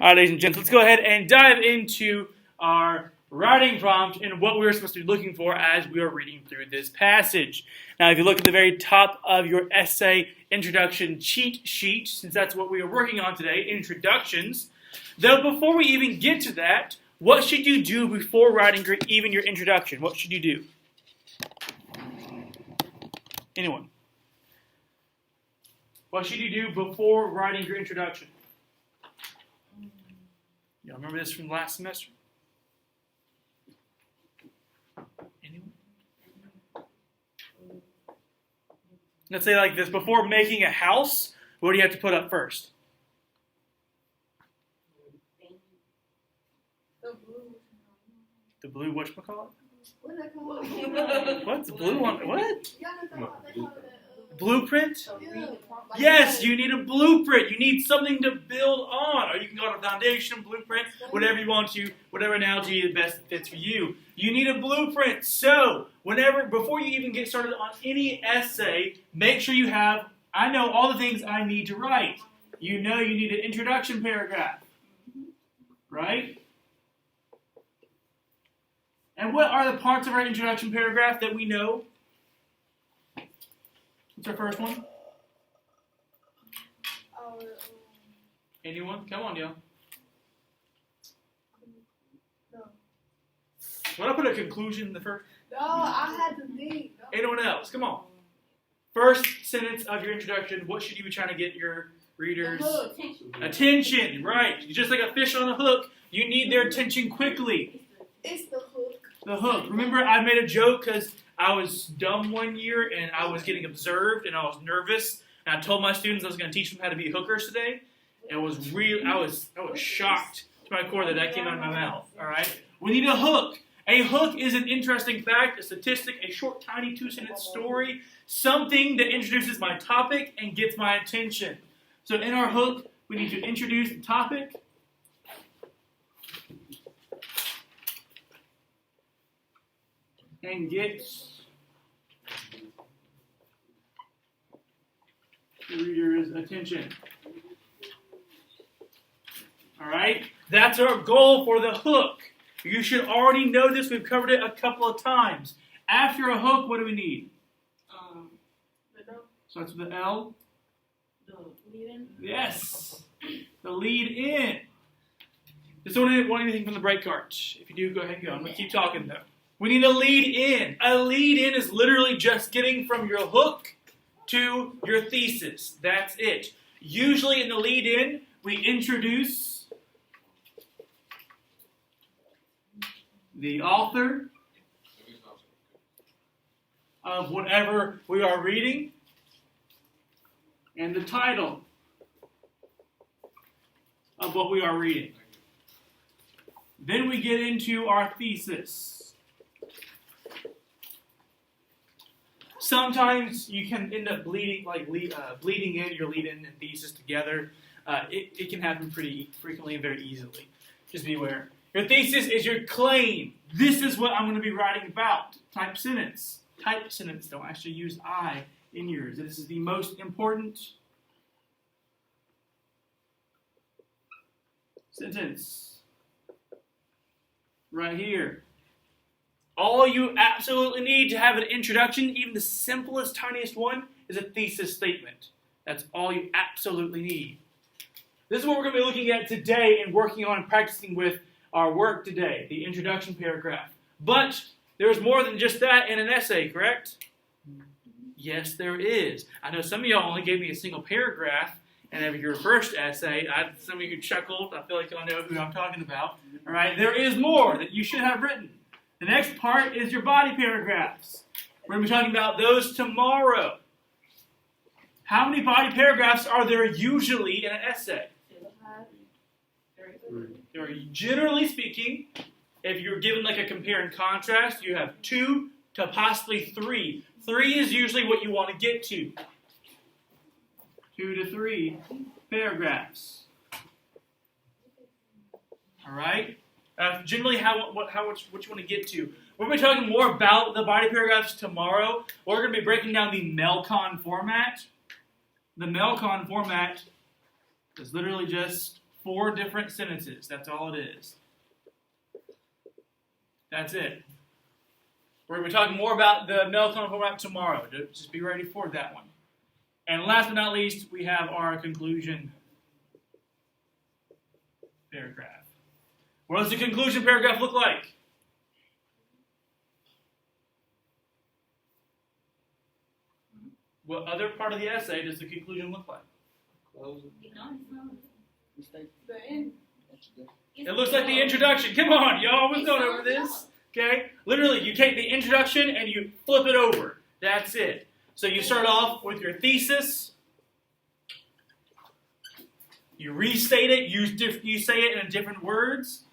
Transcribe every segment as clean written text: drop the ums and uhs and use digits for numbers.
All right, ladies and gents, let's go ahead and dive into our writing prompt and what we're supposed to be looking for as we are reading through this passage. Now, if you look at the very top of your essay introduction cheat sheet, since that's what we are working on today, introductions, though before we even get to that, what should you do before writing even your introduction? What should you do? Anyone? What should you do before writing your introduction? Y'all remember this from last semester? Anyone? Let's say like this. Before making a house, what do you have to put up first? The blue whatchamacallit? What's that called? What's the blue one? What? Yeah, they call it Blueprint? yeah. Yes, you need a blueprint. You need something to build on. Or you can call it a foundation, blueprint, whatever you want to, whatever analogy best fits for you. You need a blueprint. So, before you even get started on any essay, make sure you have, I know all the things I need to write. You know you need an introduction paragraph. Right? And what are the parts of our introduction paragraph that we know? What's our first one? Anyone? Come on, y'all. No. Want to put a conclusion in the first? No, I had to think. No. Anyone else? Come on. First sentence of your introduction, what should you be trying to get your readers? Attention, right. Just like a fish on a hook, you need their attention quickly. It's the hook. The hook. Remember, I made a joke because I was dumb one year and I was getting observed and I was nervous. And I told my students I was going to teach them how to be hookers today. And it was real. I was shocked to my core that came out of my mouth. All right. We need a hook. A hook is an interesting fact, a statistic, a short, tiny 2-sentence story, something that introduces my topic and gets my attention. So in our hook, we need to introduce the topic. And get the reader's attention. All right? That's our goal for the hook. You should already know this. We've covered it a couple of times. After a hook, what do we need? Starts with the L. The lead in? Yes. The lead in. Does anyone want anything from the break card? If you do, go ahead and go. I'm going to keep talking, though. We need a lead in. A lead in is literally just getting from your hook to your thesis. That's it. Usually in the lead in, we introduce the author of whatever we are reading and the title of what we are reading. Then we get into our thesis. Sometimes you can end up bleeding in your lead in and thesis together. It can happen pretty frequently and very easily. Just be aware. Your thesis is your claim. This is what I'm going to be writing about. Type sentence. Type sentence. Don't actually use I in yours. This is the most important sentence. Right here. All you absolutely need to have an introduction, even the simplest, tiniest one, is a thesis statement. That's all you absolutely need. This is what we're going to be looking at today and working on and practicing with our work today, the introduction paragraph. But there's more than just that in an essay, correct? Yes, there is. I know some of y'all only gave me a single paragraph and your first essay. Some of you chuckled. I feel like y'all know who I'm talking about. All right, there is more that you should have written. The next part is your body paragraphs. We're going to be talking about those tomorrow. How many body paragraphs are there usually in an essay? There are, generally speaking, if you're given like a compare and contrast, you have 2 to possibly 3. 3 is usually what you want to get to. 2 to 3 paragraphs. All right? Generally, what you want to get to. We're going to be talking more about the body paragraphs tomorrow. We're going to be breaking down the Melcon format. The Melcon format is literally just 4 different sentences. That's all it is. That's it. We're going to be talking more about the Melcon format tomorrow. Just be ready for that one. And last but not least, we have our conclusion paragraph. What does the conclusion paragraph look like? What other part of the essay does the conclusion look like? The end. It looks like the introduction. Come on, y'all. We've gone over this. Okay? Literally, you take the introduction and you flip it over. That's it. So you start off with your thesis. You restate it. You say it in different words.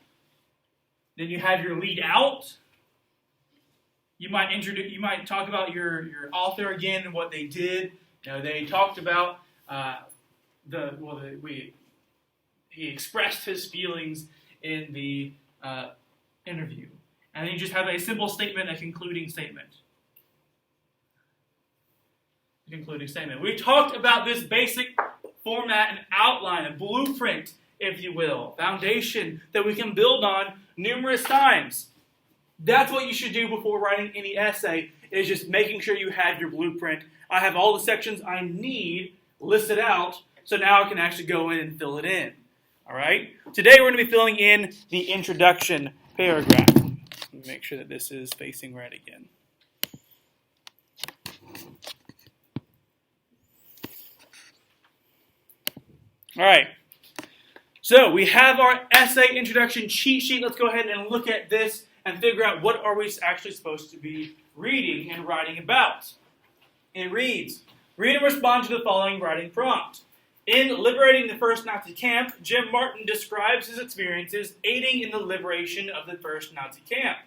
Then you have your lead out. You might talk about your author again and what they did. You know, they talked about he expressed his feelings in the interview, and then you just have a simple statement, a concluding statement. We talked about this basic format and outline, a blueprint, if you will, foundation that we can build on numerous times. That's what you should do before writing any essay, is just making sure you have your blueprint. I have all the sections I need listed out, so now I can actually go in and fill it in. All right? Today we're going to be filling in the introduction paragraph. Let me make sure that this is facing right again. All right. So we have our essay introduction cheat sheet. Let's go ahead and look at this and figure out what are we actually supposed to be reading and writing about. It reads, read and respond to the following writing prompt. In liberating the first Nazi camp, Jim Martin describes his experiences aiding in the liberation of the first Nazi camp.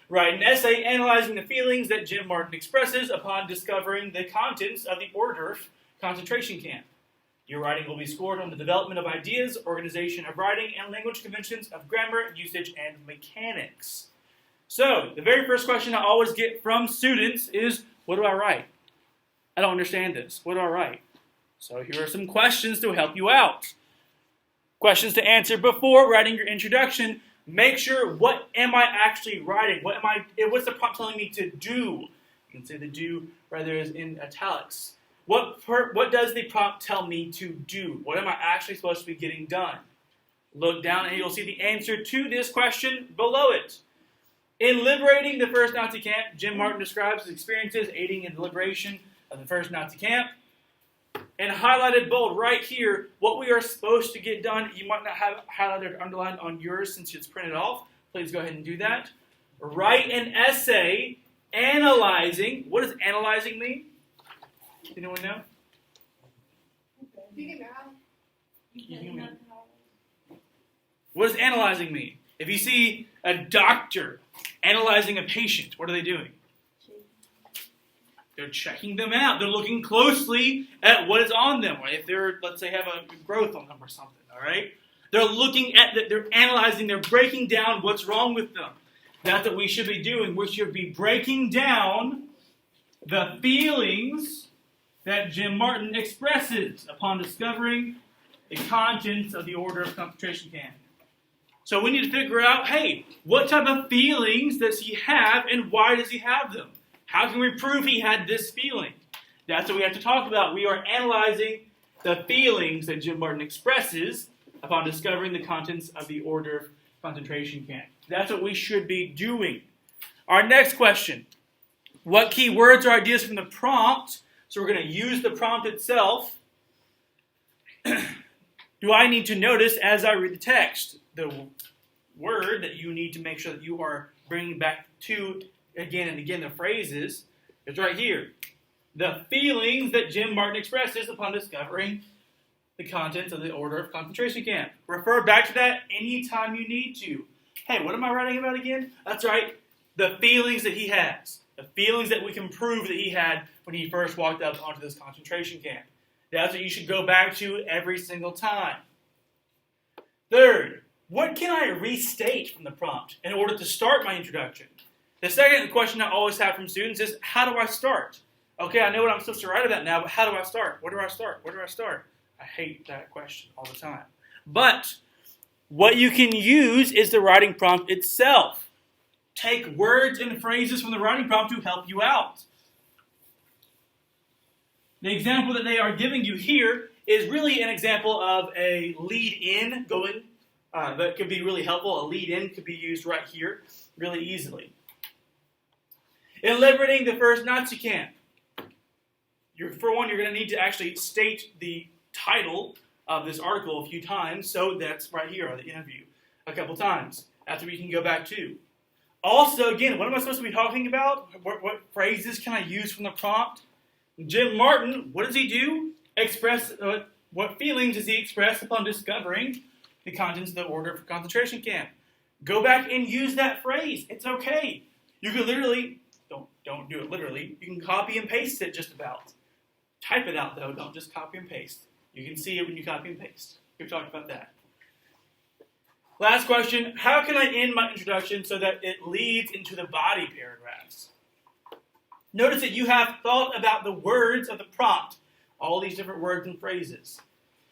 Write an essay analyzing the feelings that Jim Martin expresses upon discovering the contents of the Ohrdruf concentration camp. Your writing will be scored on the development of ideas, organization of writing, and language conventions of grammar, usage, and mechanics. So, the very first question I always get from students is, what do I write? I don't understand this. What do I write? So here are some questions to help you out. Questions to answer before writing your introduction. Make sure, what am I actually writing? What's the prompt telling me to do? You can say the do rather is in italics. What does the prompt tell me to do? What am I actually supposed to be getting done? Look down and you'll see the answer to this question below it. In liberating the first Nazi camp, Jim Martin describes his experiences aiding in the liberation of the first Nazi camp. And highlighted bold right here, what we are supposed to get done. You might not have highlighted or underlined on yours since it's printed off. Please go ahead and do that. Write an essay analyzing. What does analyzing mean? Anyone know? What does analyzing mean? If you see a doctor analyzing a patient, what are they doing? They're checking them out. They're looking closely at what is on them. If they're, let's say, have a growth on them or something, all right? They're looking at that. They're analyzing. They're breaking down what's wrong with them. That's what we should be doing. We should be breaking down the feelings that Jim Martin expresses upon discovering the contents of the Ohrdruf concentration camp. So we need to figure out, hey, what type of feelings does he have and why does he have them? How can we prove he had this feeling? That's what we have to talk about. We are analyzing the feelings that Jim Martin expresses upon discovering the contents of the Ohrdruf concentration camp. That's what we should be doing. Our next question. What key words or ideas from the prompt? So we're going to use the prompt itself. Do I need to notice as I read the text? The word that you need to make sure that you are bringing back to again and again the phrases is right here. The feelings that Jim Martin expresses upon discovering the contents of the Ohrdruf concentration camp. Refer back to that anytime you need to. Hey, what am I writing about again? That's right. The feelings that he has. The feelings that we can prove that he had when he first walked up onto this concentration camp. That's what you should go back to every single time. Third, what can I restate from the prompt in order to start my introduction? The second question I always have from students is, how do I start? Okay, I know what I'm supposed to write about now, but how do I start? Where do I start? Where do I start? I hate that question all the time. But what you can use is the writing prompt itself. Take words and phrases from the writing prompt to help you out. The example that they are giving you here is really an example of a lead-in going that could be really helpful. A lead-in could be used right here really easily. In liberating the first Nazi camp, for one, you're going to need to actually state the title of this article a few times, so that's right here on the interview a couple times. That's what we can go back to. Also, again, what am I supposed to be talking about? What phrases can I use from the prompt? Jim Martin, what does he do? What feelings does he express upon discovering the contents of the order for concentration camp? Go back and use that phrase. It's okay. You can literally, don't do it literally, you can copy and paste it just about. Type it out though, don't just copy and paste. You can see it when you copy and paste. We've talked about that. Last question, how can I end my introduction so that it leads into the body paragraphs? Notice that you have thought about the words of the prompt, all these different words and phrases,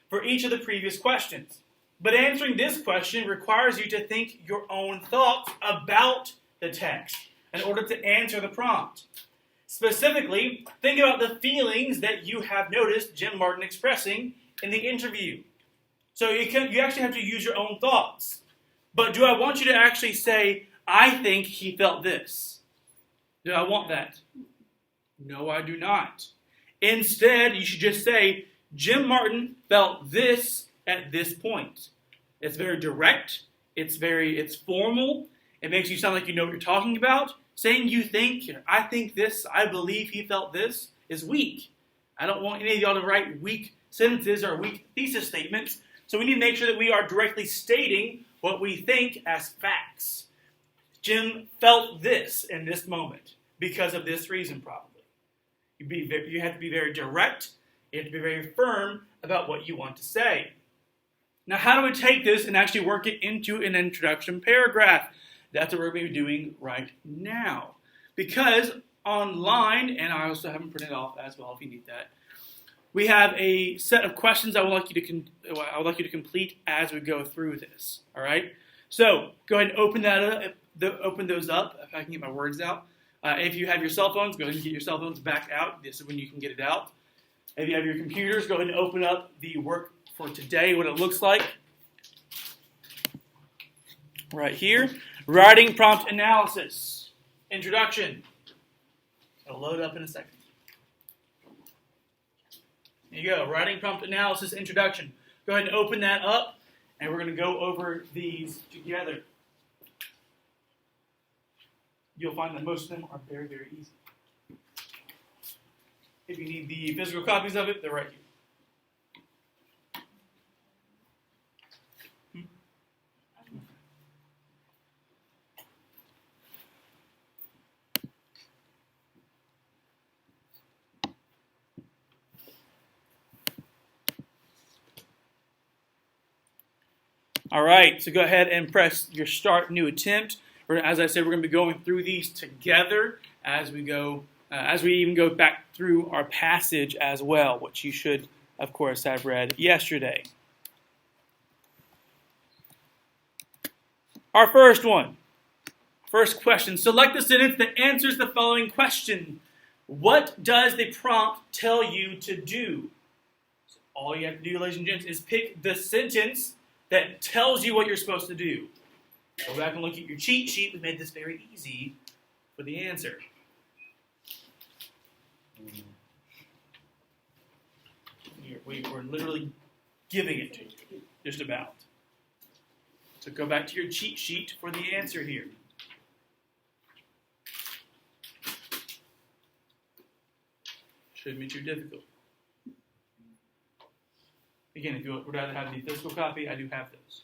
for each of the previous questions. But answering this question requires you to think your own thoughts about the text in order to answer the prompt. Specifically, think about the feelings that you have noticed Jim Martin expressing in the interview. So you actually have to use your own thoughts. But do I want you to actually say, I think he felt this? Do I want that? No, I do not. Instead, you should just say, Jim Martin felt this at this point. It's very direct. It's formal. It makes you sound like you know what you're talking about. Saying you think, I think this, I believe he felt this, is weak. I don't want any of y'all to write weak sentences or weak thesis statements. So we need to make sure that we are directly stating what we think as facts. Jim felt this in this moment because of this reason, probably. You have to be very direct. You have to be very firm about what you want to say. Now, how do we take this and actually work it into an introduction paragraph? That's what we're going to be doing right now. Because online, and I also have them printed off as well if you need that, we have a set of questions I would like you to complete as we go through this. All right. So go ahead and open those up. If I can get my words out. If you have your cell phones, go ahead and get your cell phones back out. This is when you can get it out. If you have your computers, go ahead and open up the work for today, what it looks like. Right here. Writing prompt analysis. Introduction. It'll load up in a second. There you go. Writing prompt analysis introduction. Go ahead and open that up, and we're going to go over these together. You'll find that most of them are very, very easy. If you need the physical copies of it, they're right here. All right, so go ahead and press your start new attempt. As I said, we're going to be going through these together as we go, as we even go back through our passage as well, which you should, of course, have read yesterday. Our first question. Select the sentence that answers the following question. What does the prompt tell you to do? So all you have to do, ladies and gents, is pick the sentence that tells you what you're supposed to do. Go back and look at your cheat sheet. We made this very easy for the answer. We're literally giving it to you, just about. So go back to your cheat sheet for the answer here. Shouldn't be too difficult. Again, if you would rather have the physical copy, I do have those.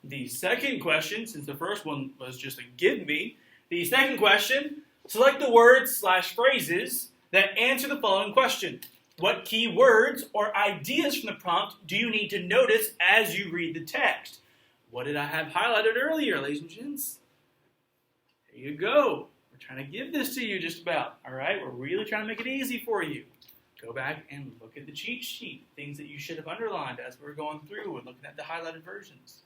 The second question, since the first one was just a give me, the second question, select the words/phrases that answer the following question. What key words or ideas from the prompt do you need to notice as you read the text? What did I have highlighted earlier, ladies and gents? There you go. We're trying to give this to you just about. All right? We're really trying to make it easy for you. Go back and look at the cheat sheet, things that you should have underlined as we were going through and looking at the highlighted versions.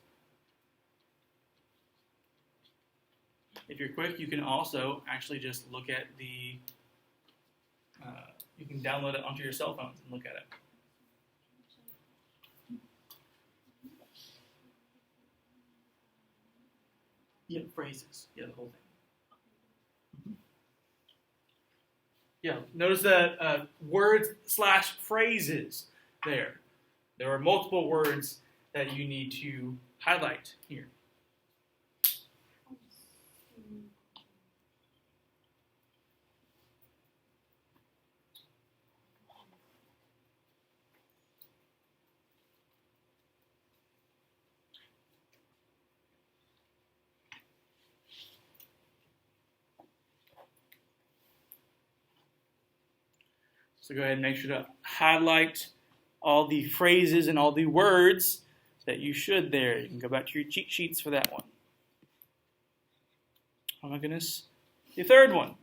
If you're quick, you can also actually just look at the, you can download it onto your cell phones and look at it. Yeah, phrases. Yeah, the whole thing. Yeah, notice the words/phrases there. There are multiple words that you need to highlight here. So go ahead and make sure to highlight all the phrases and all the words that you should there. You can go back to your cheat sheets for that one. Oh my goodness. The third one.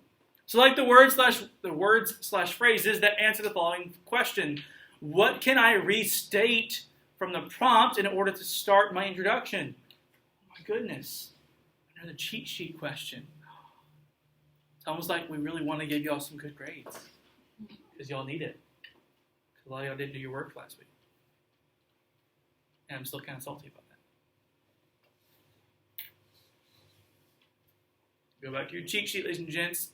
Select the words/phrases that answer the following question. What can I restate from the prompt in order to start my introduction? Oh my goodness. Another cheat sheet question. It's almost like we really want to give y'all some good grades. Because y'all need it. Because a lot of y'all didn't do your work last week. And I'm still kind of salty about that. Go back to your cheat sheet, ladies and gents.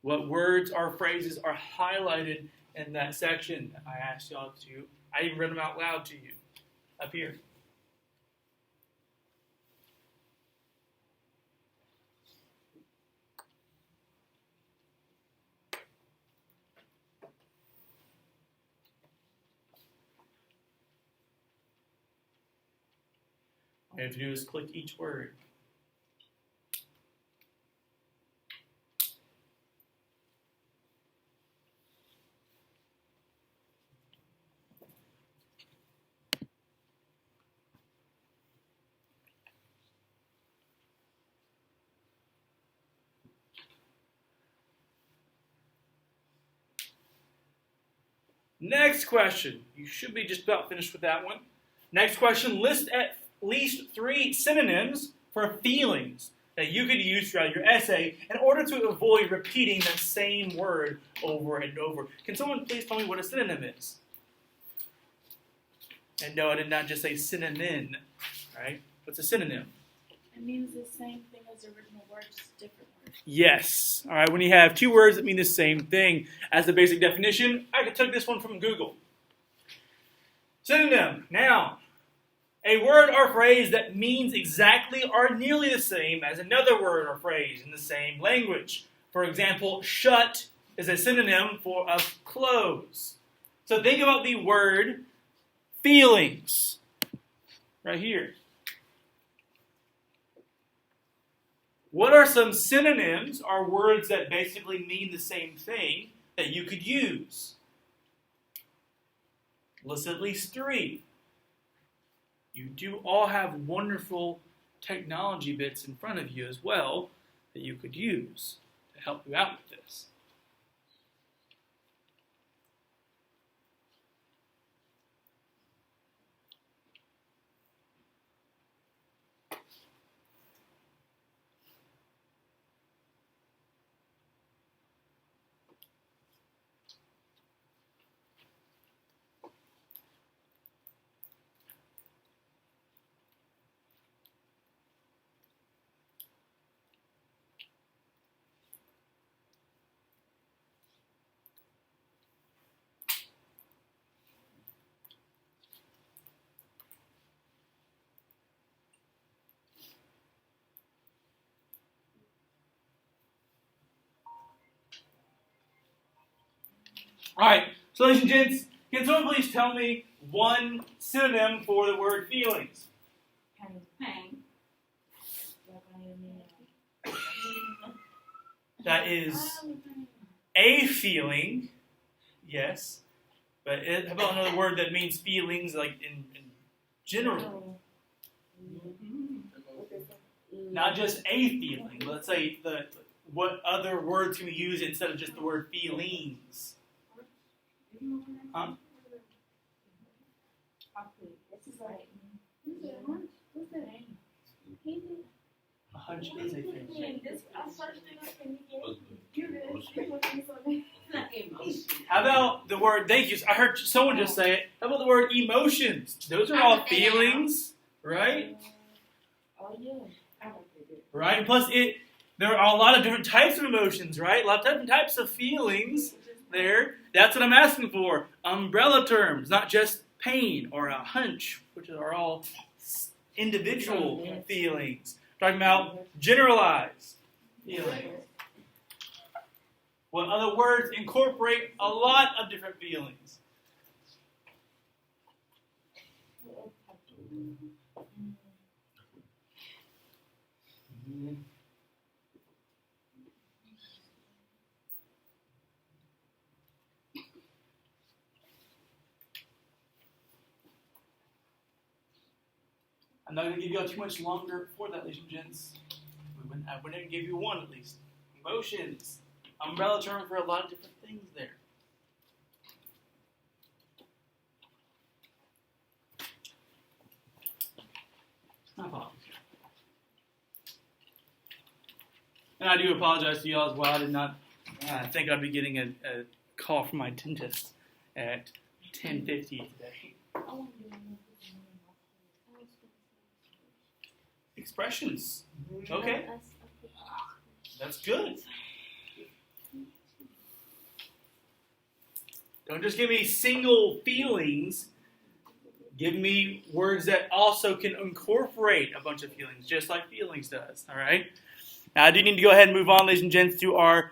What words or phrases are highlighted in that section? I asked y'all to, I even read them out loud to you. Up here. All you have to do is click each word. Next question. You should be just about finished with that one. Next question. List at least 3 synonyms for feelings that you could use throughout your essay in order to avoid repeating the same word over and over. Can someone please tell me what a synonym is? And no, I did not just say synonym, right? What's a synonym? It means the same thing as the original word, just different words. Yes. All right, when you have 2 words that mean the same thing as the basic definition, I took this one from Google. Synonym, noun. A word or phrase that means exactly or nearly the same as another word or phrase in the same language. For example, shut is a synonym of close. So think about the word feelings right here. What are some synonyms or words that basically mean the same thing that you could use? List at least 3. You do all have wonderful technology bits in front of you as well that you could use to help you out with this. All right, so ladies and gents, can someone please tell me one synonym for the word feelings? Pain. That is a feeling, yes. But how about another word that means feelings, like in general? Not just a feeling. Let's say what other words can we use instead of just the word feelings? Huh? A hunch is a feeling. How about the word, thank you, I heard someone just say it. How about the word emotions? Those are all feelings, right? Right? Plus, there are a lot of different types of emotions, right? A lot of different types of feelings there. That's what I'm asking for. Umbrella terms, not just pain or a hunch, which are all individual feelings. Talking about generalized feelings. What other words incorporate a lot of different feelings? I'm not going to give you all too much longer for that, ladies and gents. I wouldn't give you one at least. Emotions. Umbrella term for a lot of different things there. No problem. And I do apologize to you all as well. I did not think I'd be getting a call from my dentist at 10:50 today. Expressions. Okay. That's good. Don't just give me single feelings. Give me words that also can incorporate a bunch of feelings, just like feelings does. All right? Now, I do need to go ahead and move on, ladies and gents, to our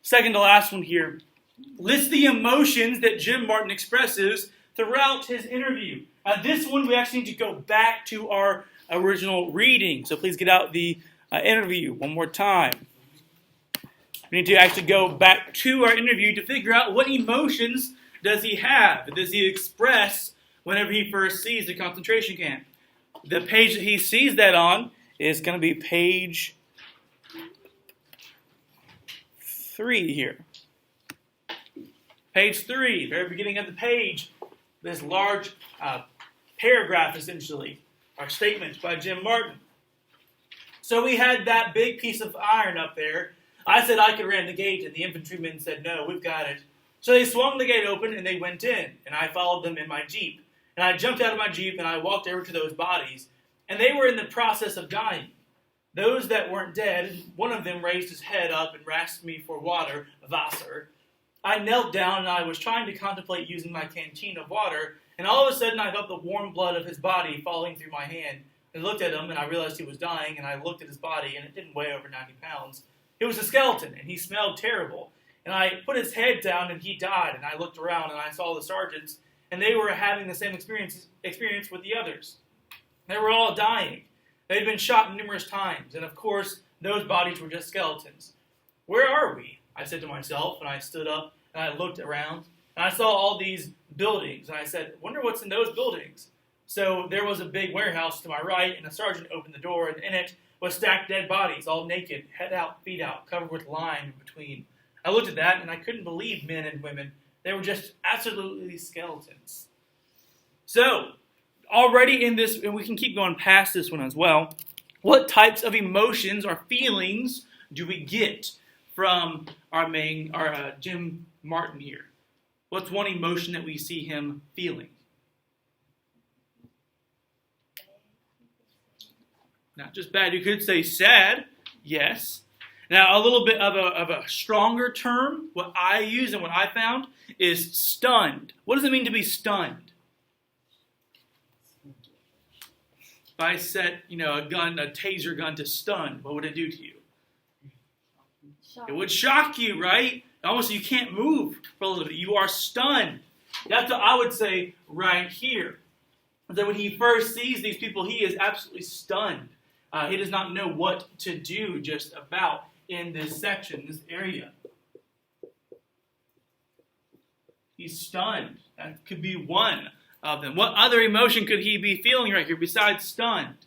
second to last one here. List the emotions that Jim Martin expresses throughout his interview. This one, we actually need to go back to our original reading. So please get out the interview one more time. We need to actually go back to our interview to figure out what emotions does he have, does he express whenever he first sees the concentration camp. The page that he sees that on is going to be page 3 here. Page 3, very beginning of the page, this large paragraph essentially, our statement by Jim Martin. So we had that big piece of iron up there. I said I could ram the gate, and the infantrymen said, no, we've got it. So they swung the gate open, and they went in, and I followed them in my Jeep. And I jumped out of my Jeep, and I walked over to those bodies, and they were in the process of dying. Those that weren't dead, one of them raised his head up and asked me for water, Wasser. I knelt down, and I was trying to contemplate using my canteen of water, and all of a sudden I felt the warm blood of his body falling through my hand. I looked at him, and I realized he was dying, and I looked at his body, and it didn't weigh over 90 pounds. It was a skeleton, and he smelled terrible. And I put his head down, and he died, and I looked around, and I saw the sergeants, and they were having the same experience with the others. They were all dying. They had been shot numerous times, and of course, those bodies were just skeletons. Where are we? I said to myself, and I stood up, and I looked around, and I saw all these buildings, and I said, wonder what's in those buildings. So there was a big warehouse to my right, and a sergeant opened the door, and in it was stacked dead bodies, all naked, head out, feet out, covered with lime in between. I looked at that, and I couldn't believe men and women. They were just absolutely skeletons. So, already in this, and we can keep going past this one as well, what types of emotions or feelings do we get from our Jim Martin here? What's one emotion that we see him feeling? Not just bad. You could say sad, yes. Now, a little bit of a stronger term, what I use and what I found, is stunned. What does it mean to be stunned? If I set, a taser gun to stun, what would it do to you? Shock. It would shock you, right? Almost you can't move for a little bit. You are stunned. That's what I would say right here. That when he first sees these people, he is absolutely stunned. He does not know what to do just about in this section, this area. He's stunned. That could be one of them. What other emotion could he be feeling right here besides stunned?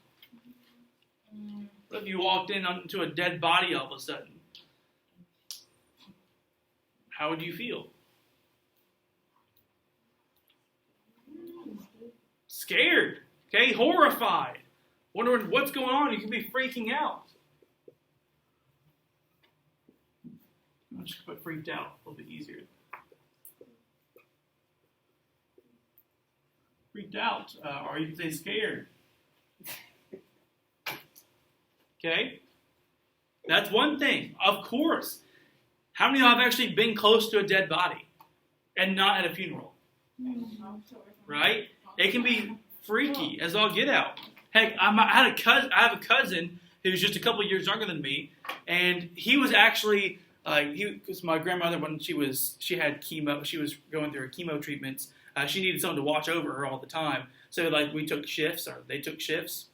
What if you walked into a dead body all of a sudden? How would you feel? Scared. Okay, horrified. Wondering what's going on. You could be freaking out. I'll just put freaked out a little bit easier. Freaked out, or you can say scared. Okay? That's one thing. Of course. How many of you have actually been close to a dead body and not at a funeral? Right? It can be freaky as all get out. Heck, I have a cousin who's just a couple years younger than me, and he was actually because my grandmother, when she had chemo, she was going through her chemo treatments. She needed someone to watch over her all the time. So we took shifts, or they took shifts.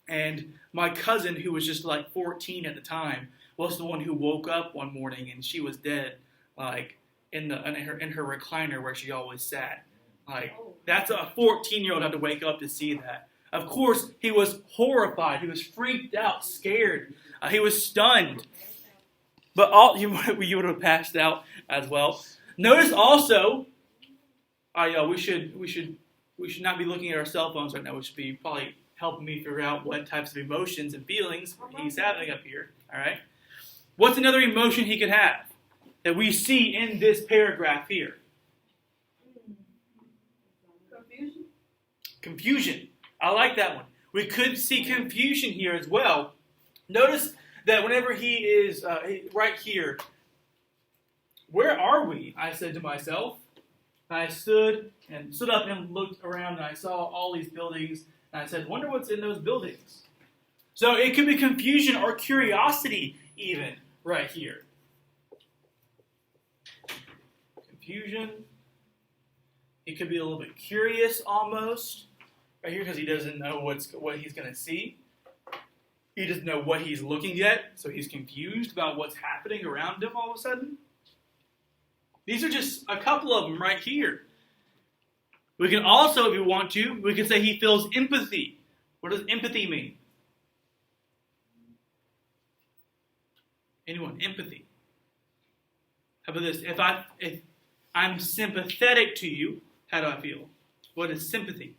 And my cousin, who was just 14 at the time, was the one who woke up one morning and she was dead, in her recliner where she always sat. That's a 14-year-old had to wake up to see that. Of course, he was horrified. He was freaked out, scared. He was stunned. But you would have passed out as well. Notice also, we should not be looking at our cell phones right now. We should be probably helping me figure out what types of emotions and feelings he's having up here. All right. What's another emotion he could have that we see in this paragraph here? Confusion. I like that one. We could see confusion here as well. Notice that whenever he is right here, where are we? I said to myself. I stood up and looked around, and I saw all these buildings, and I said, wonder what's in those buildings. So it could be confusion or curiosity even right here. Confusion. He could be a little bit curious almost right here because he doesn't know what he's going to see. He doesn't know what he's looking at, so he's confused about what's happening around him all of a sudden. These are just a couple of them right here. We can also, if we want to, we can say he feels empathy. What does empathy mean? Anyone? Empathy. How about this? If I'm sympathetic to you, how do I feel? What is sympathy?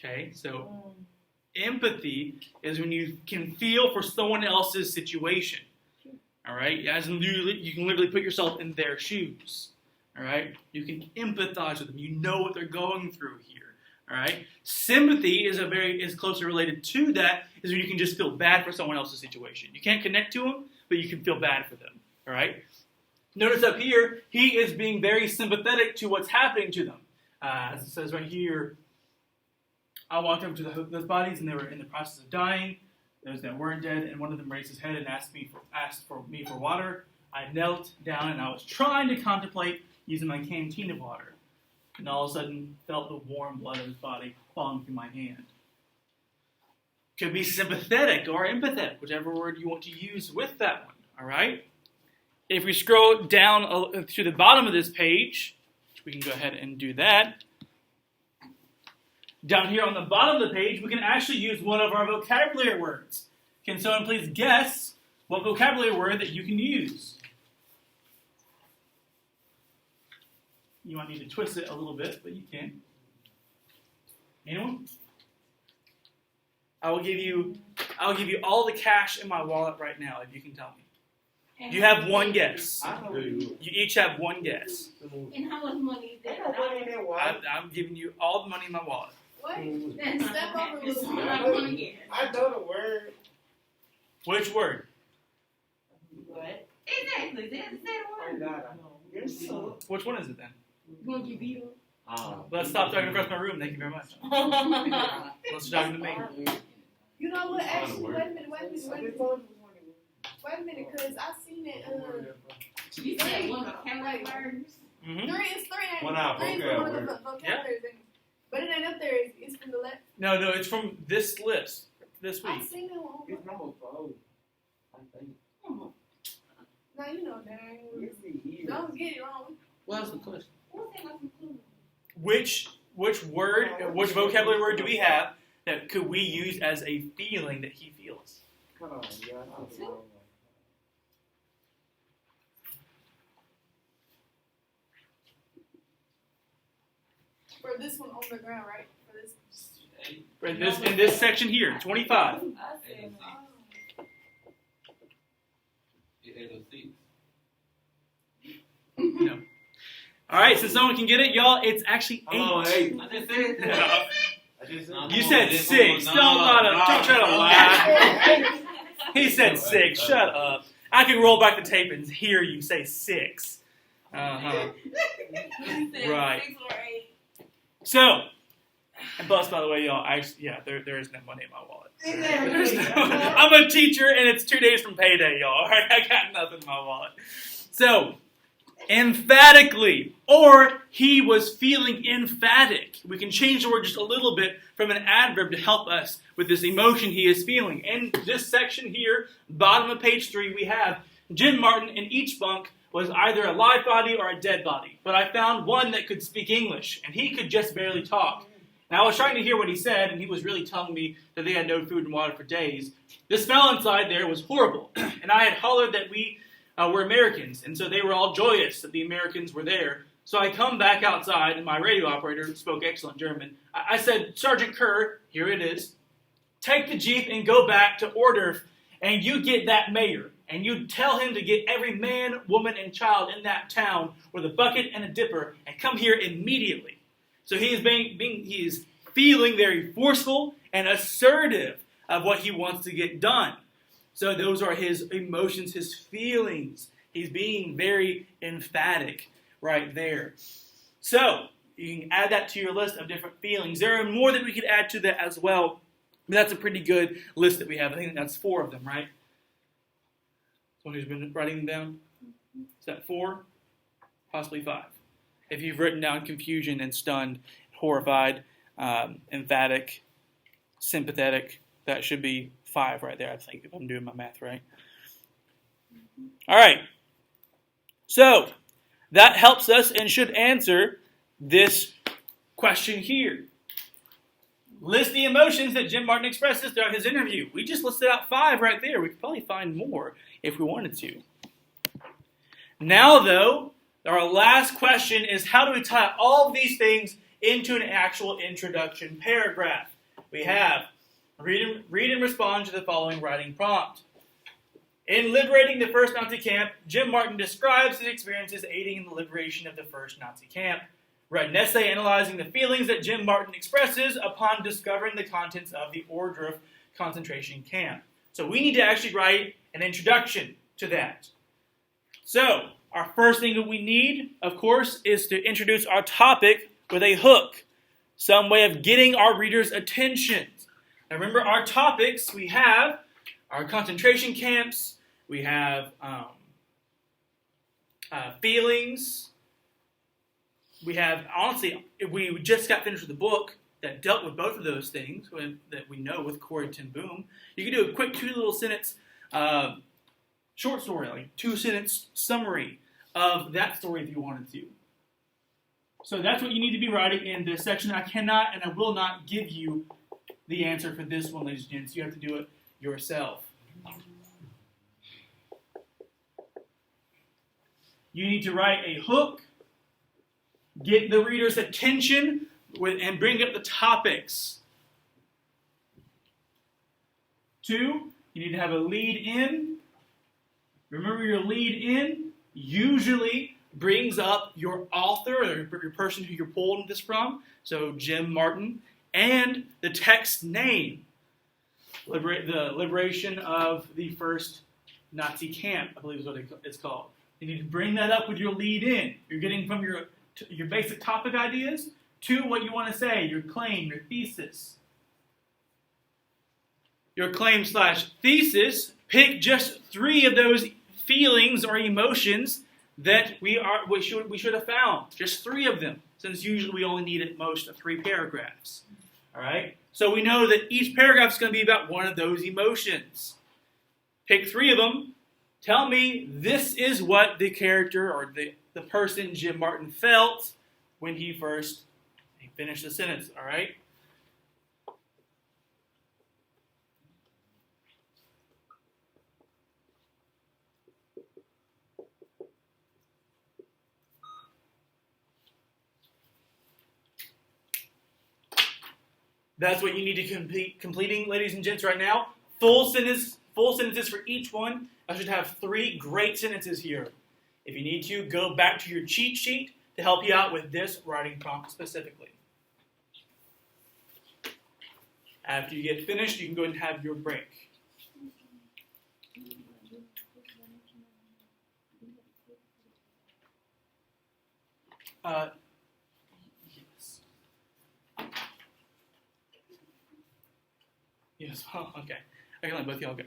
Okay, so empathy is when you can feel for someone else's situation. All right, as in you can literally put yourself in their shoes. All right, you can empathize with them. You know what they're going through here. All right, sympathy is closely related to that. Is when you can just feel bad for someone else's situation. You can't connect to them, but you can feel bad for them. All right. Notice up here, he is being very sympathetic to what's happening to them. As it says right here. I walked over to those bodies, and they were in the process of dying. Those that weren't dead, and one of them raised his head and asked me for water. I knelt down, and I was trying to contemplate using my canteen of water, and all of a sudden felt the warm blood of his body falling through my hand. Could be sympathetic or empathetic, whichever word you want to use with that one. All right. If we scroll down to the bottom of this page, we can go ahead and do that. Down here on the bottom of the page, we can actually use one of our vocabulary words. Can someone please guess what vocabulary word that you can use? You might need to twist it a little bit, but you can. Anyone? I'll give you all the cash in my wallet right now if you can tell me. You have one guess. You each have one guess. And how much money is that? I'm giving you all the money in my wallet. What? Then step over with what I know the word. Which word? What? Exactly. That's that word. You're so. Which one is it then? Monkey beetle. Let's stop talking across my room. Thank you very much. Let's talk to me. You know what? Actually, wait a minute, cause I seen it. You said one of the words. Three is three. One out, Three is one of the vocabularies, but it ain't up there. It's from the left. No, it's from this list. this I week? seen it on. It's number 4. I think. Now you know, dang. Yes, it is. Don't get it wrong. What was the question? What's that like some clue? Which vocabulary word do we have that could we use as a feeling that he feels? Hold on, yeah, I said the wrong one. For this one on the ground, right? For this. In this section here, 25. I said, No. All right, so someone can get it, y'all. It's actually 8. Oh, 8. I just said No. that. I just said You said 6. Don't try to lie. He said 6. Shut up. I can roll back the tape and hear you say 6. Uh-huh. Right. 6 or 8. So, and plus, by the way, y'all, there is no money in my wallet. There's no- I'm a teacher, and it's 2 days from payday, y'all. All right? I got nothing in my wallet. So, emphatically, or he was feeling emphatic. We can change the word just a little bit from an adverb to help us with this emotion he is feeling. In this section here, bottom of page 3, we have Jim Martin in each bunk was either a live body or a dead body. But I found one that could speak English, and he could just barely talk. Now, I was trying to hear what he said, and he was really telling me that they had no food and water for days. The smell inside there was horrible, and I had hollered that we were Americans, and so they were all joyous that the Americans were there. So I come back outside, and my radio operator spoke excellent German. I said, Sergeant Kerr, here it is, take the Jeep and go back to Ordorf, and you get that mayor, and you tell him to get every man, woman, and child in that town with a bucket and a dipper, and come here immediately. So he is feeling very forceful and assertive of what he wants to get done. So those are his emotions, his feelings. He's being very emphatic right there. So you can add that to your list of different feelings. There are more that we could add to that as well. But that's a pretty good list that we have. I think that's 4 of them, right? Someone who's been writing them down? Is that 4? Possibly 5. If you've written down confusion and stunned, horrified, emphatic, sympathetic, that should be 5 right there, I think, if I'm doing my math right. All right. So, that helps us and should answer this question here. List the emotions that Jim Martin expresses throughout his interview. We just listed out 5 right there. We could probably find more if we wanted to. Now, though, our last question is how do we tie all of these things into an actual introduction paragraph? We have read and respond to the following writing prompt. In liberating the first Nazi camp, Jim Martin describes his experiences aiding in the liberation of the first Nazi camp. Write an essay analyzing the feelings that Jim Martin expresses upon discovering the contents of the Ohrdruf concentration camp. So we need to actually write an introduction to that. So, our first thing that we need, of course, is to introduce our topic with a hook. Some way of getting our readers' attention. Now remember our topics, we have our concentration camps, we have feelings, we have, honestly, we just got finished with the book that dealt with both of those things that we know with Corrie ten Boom. You can do a quick 2 little sentence short story, like 2-sentence summary of that story if you wanted to. So that's what you need to be writing in this section. I cannot and I will not give you the answer for this one, ladies and gents. You have to do it yourself. You need to write a hook, get the reader's attention, and bring up the topics. 2, you need to have a lead in. Remember, your lead in usually brings up your author or your person who you're pulling this from. So Jim Martin and the text name. The liberation of the first Nazi camp, I believe is what it's called. You need to bring that up with your lead in. You're getting from your basic topic ideas to what you want to say, your claim, your thesis. Your claim/thesis, pick just 3 of those feelings or emotions that we should have found. Just 3 of them, since usually we only need at most 3 paragraphs. All right? So we know that each paragraph is going to be about one of those emotions. Pick 3 of them. Tell me this is what the character or the person, Jim Martin, felt when he first finished the sentence. All right? That's what you need to be completing, ladies and gents, right now. Full sentences for each one. I should have 3 great sentences here. If you need to, go back to your cheat sheet to help you out with this writing prompt specifically. After you get finished, you can go ahead and have your break. Yes. Yes, well, okay. I can let both of y'all go.